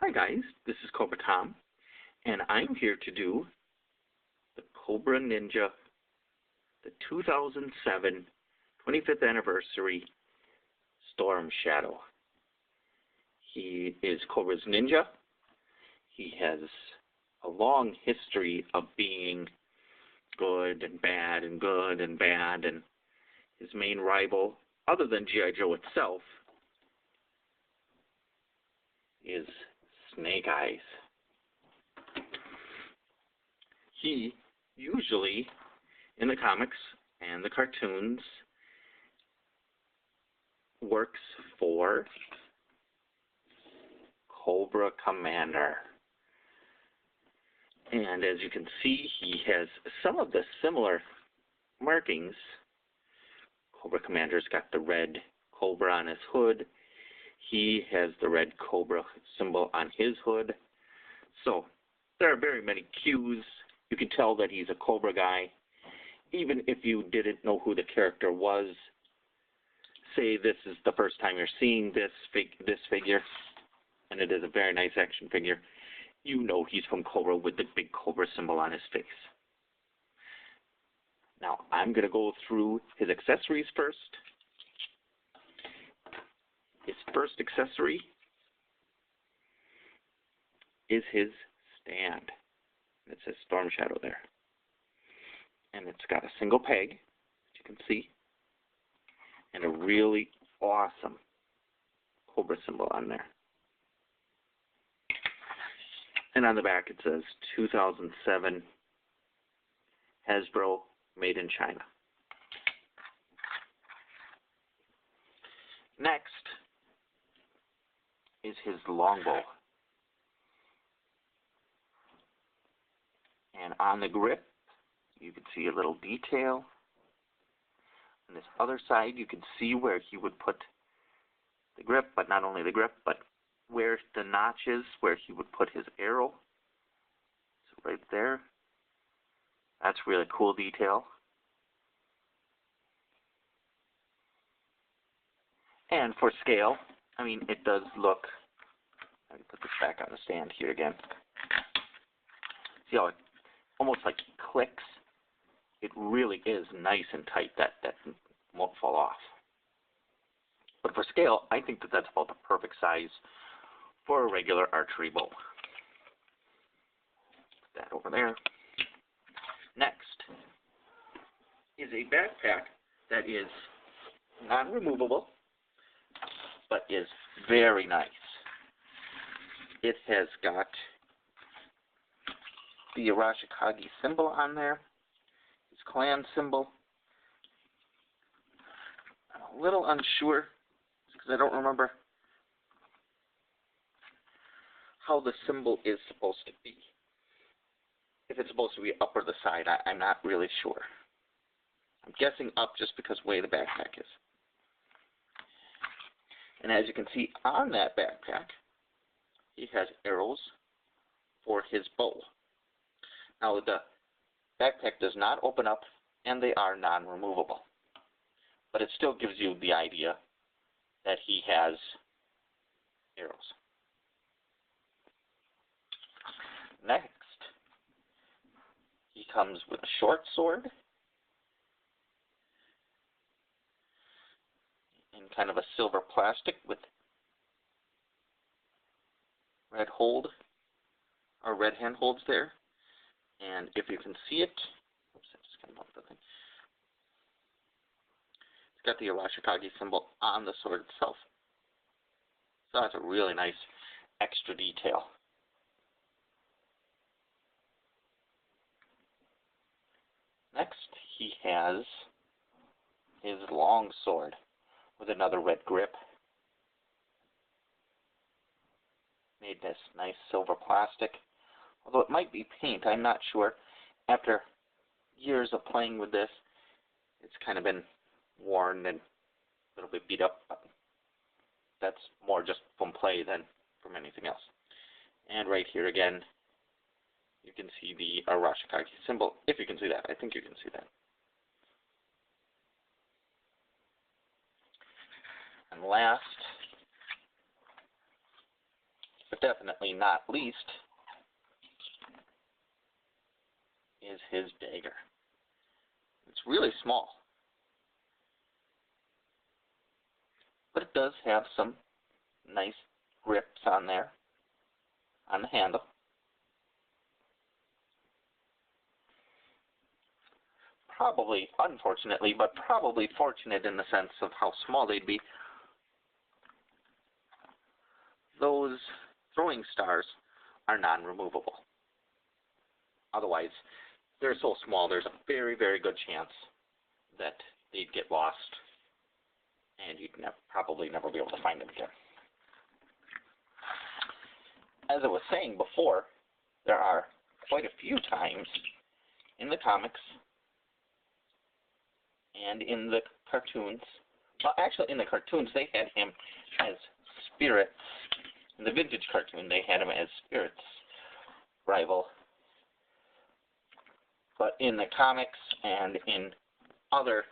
Hi guys, this is Cobra Tom, and I'm here to do the Cobra Ninja, the 2007 25th Anniversary Storm Shadow. He is Cobra's ninja. He has a long history of being good and bad and good and bad, and his main rival, other than G.I. Joe itself, is Snake Eyes. He usually, in the comics and the cartoons, works for Cobra Commander. And as you can see, he has some of the similar markings. Cobra Commander's got the red cobra on his hood. He has the red cobra symbol on his hood. So there are very many cues. You can tell that he's a Cobra guy. Even if you didn't know who the character was, say this is the first time you're seeing this figure, and it is a very nice action figure, you know he's from Cobra with the big Cobra symbol on his face. Now, I'm going to go through his accessories first. His first accessory is his stand. It says Storm Shadow there. And it's got a single peg, as you can see, and a really awesome Cobra symbol on there. And on the back it says 2007 Hasbro, made in China. Next is his longbow. And on the grip, you can see a little detail. On this other side, you can see where he would put the grip, but not only the grip, but where the notch is, where he would put his arrow. So right there. That's really cool detail. And for scale, I mean, it does look, let me put this back on the stand here again. See how it almost like clicks? It really is nice and tight. That won't fall off. But for scale, I think that that's about the perfect size for a regular archery bow. Put that over there. Next is a backpack that is non-removable, but is very nice. It has got the Arashikage symbol on there, his clan symbol. I'm a little unsure because I don't remember how the symbol is supposed to be. If it's supposed to be up or the side, I'm not really sure. I'm guessing up just because of the way the backpack is. And as you can see on that backpack, he has arrows for his bow. Now the backpack does not open up and they are non-removable. But it still gives you the idea that he has arrows. Next, he comes with a short sword in kind of a silver plastic with red handholds there. And if you can see it, oops, I just kind of bumped the thing. It's got the Arashikage symbol on the sword itself. So that's a really nice extra detail. Next, he has his long sword with another red grip. Made this nice silver plastic. Although it might be paint, I'm not sure. After years of playing with this, it's kind of been worn and a little bit beat up. That's more just from play than from anything else. And right here again, you can see the Arashikage symbol, if you can see that. I think you can see that. And last, but definitely not least is his dagger. It's really small, but it does have some nice grips on there, on the handle. Probably, unfortunately, but probably fortunate in the sense of how small they'd be, those throwing stars are non-removable. Otherwise, they're so small, there's a very, very good chance that they'd get lost, and you'd probably never be able to find them again. As I was saying before, there are quite a few times in the comics and in the cartoons, well, actually in the cartoons they had him as Spirit's. In the vintage cartoon they had him as Spirit's rival. But in the comics and in other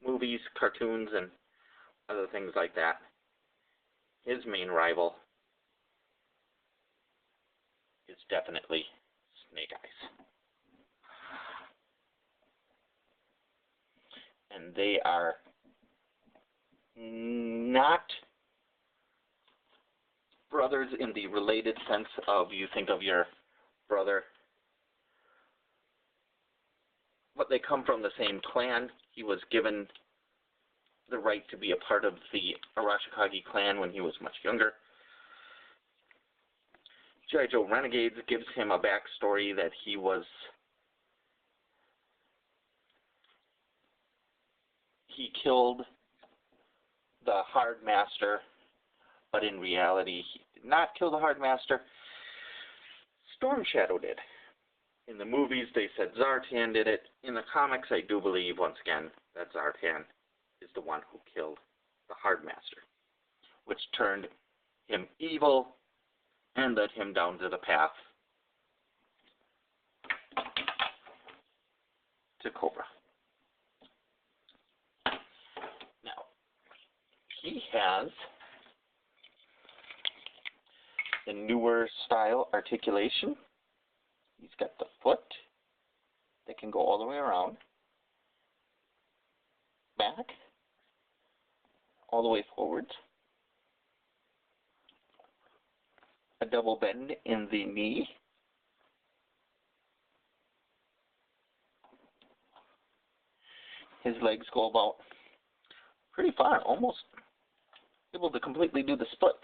movies, cartoons, and other things like that, his main rival is definitely Snake Eyes. And they are not brothers in the related sense of you think of your brother, but they come from the same clan. He was given the right to be a part of the Arashikage clan when he was much younger. G.I. Joe Renegades gives him a backstory that he killed the Hard Master, but in reality he did not kill the Hard Master. Storm Shadow did. In the movies they said Zartan did it. In the comics I do believe, once again, that Zartan is the one who killed the Hard Master, which turned him evil and led him down to the path to Cobra. Now, he has the newer style articulation. He's got the foot that can go all the way around, back, all the way forwards, a double bend in the knee, his legs go about pretty far, almost able to completely do the splits.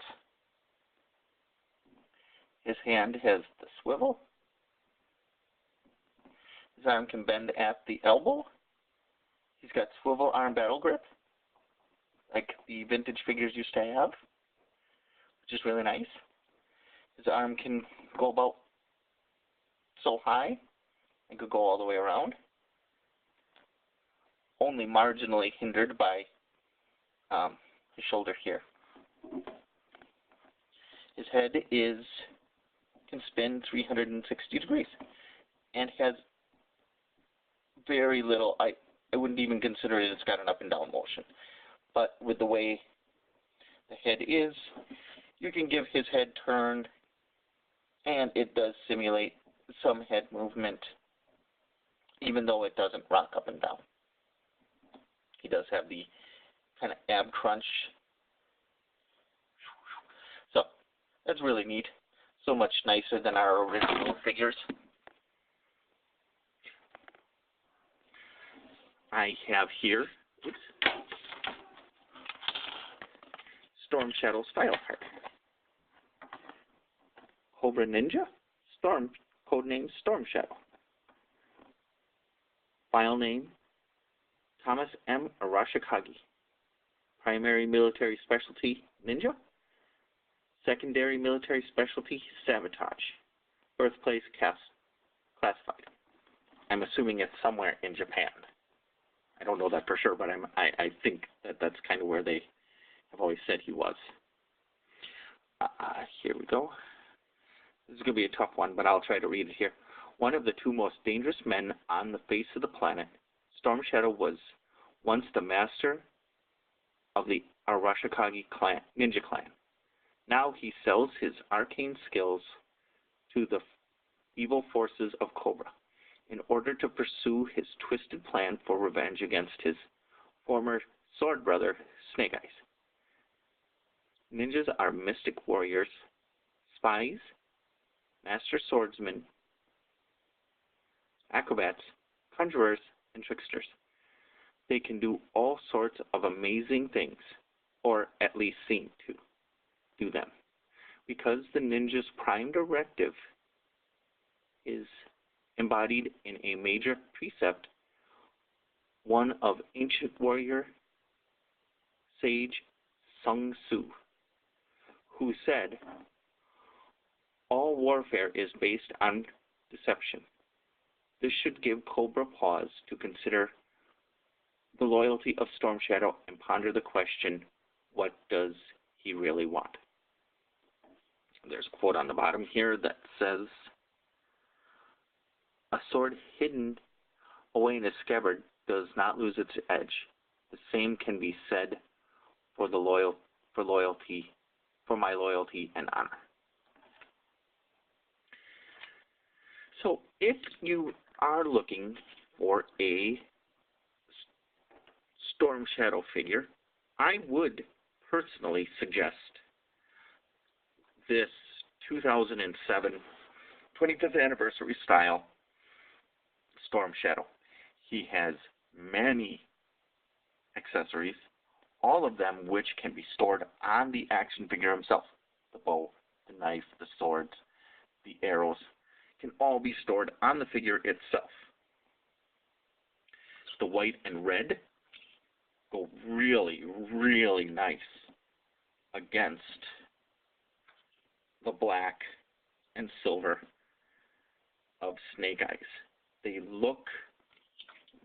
His hand has the swivel. His arm can bend at the elbow. He's got swivel arm battle grip, like the vintage figures used to have, which is really nice. His arm can go about so high and could go all the way around, only marginally hindered by his shoulder here. His head can spin 360 degrees and has very little, I wouldn't even consider it's got an up and down motion. But with the way the head is, you can give his head turn, and it does simulate some head movement, even though it doesn't rock up and down. He does have the kind of ab crunch. So, that's really neat. So much nicer than our original figures. I have here Storm Shadow style card. Cobra Ninja, Storm, codename Storm Shadow. File name, Thomas M. Arashikage. Primary military specialty, Ninja. Secondary military specialty, Sabotage. Birthplace, classified. I'm assuming it's somewhere in Japan. I don't know that for sure, but I think that's kind of where they have always said he was. Here we go. This is going to be a tough one, but I'll try to read it here. One of the two most dangerous men on the face of the planet, Storm Shadow was once the master of the Arashikage ninja clan. Now he sells his arcane skills to the evil forces of Cobra in order to pursue his twisted plan for revenge against his former sword brother, Snake Eyes. Ninjas are mystic warriors, spies, master swordsmen, acrobats, conjurers, and tricksters. They can do all sorts of amazing things, or at least seem to do them, because the ninja's prime directive is embodied in a major precept, one of ancient warrior sage Sun Tzu, who said, "All warfare is based on deception." This should give Cobra pause to consider the loyalty of Storm Shadow and ponder the question, what does he really want? There's a quote on the bottom here that says, "A sword hidden away in a scabbard does not lose its edge. The same can be said for my loyalty and honor." So if you are looking for a Storm Shadow figure, I would personally suggest this 2007 25th anniversary style Storm Shadow. He has many accessories, all of them which can be stored on the action figure himself. The bow, the knife, the swords, the arrows can all be stored on the figure itself. The white and red go really, really nice against the black and silver of Snake Eyes. They look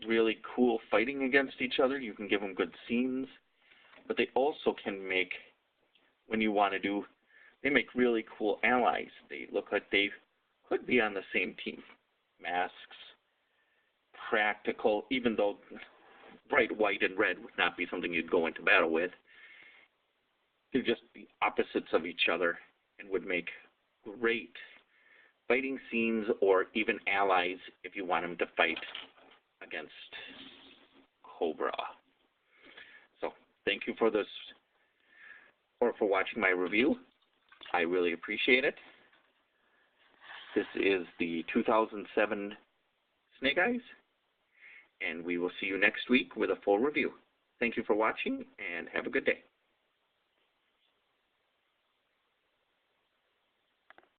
really cool fighting against each other. You can give them good scenes, but they also can make, when you want to do, they make really cool allies. They look like they could be on the same team. Masks, practical, even though bright white and red would not be something you'd go into battle with. They're just the opposites of each other and would make great fighting scenes or even allies if you want them to fight against Cobra. So thank you for this, or for watching my review. I really appreciate it. This is the 2007 Snake Eyes, and we will see you next week with a full review. Thank you for watching, and have a good day.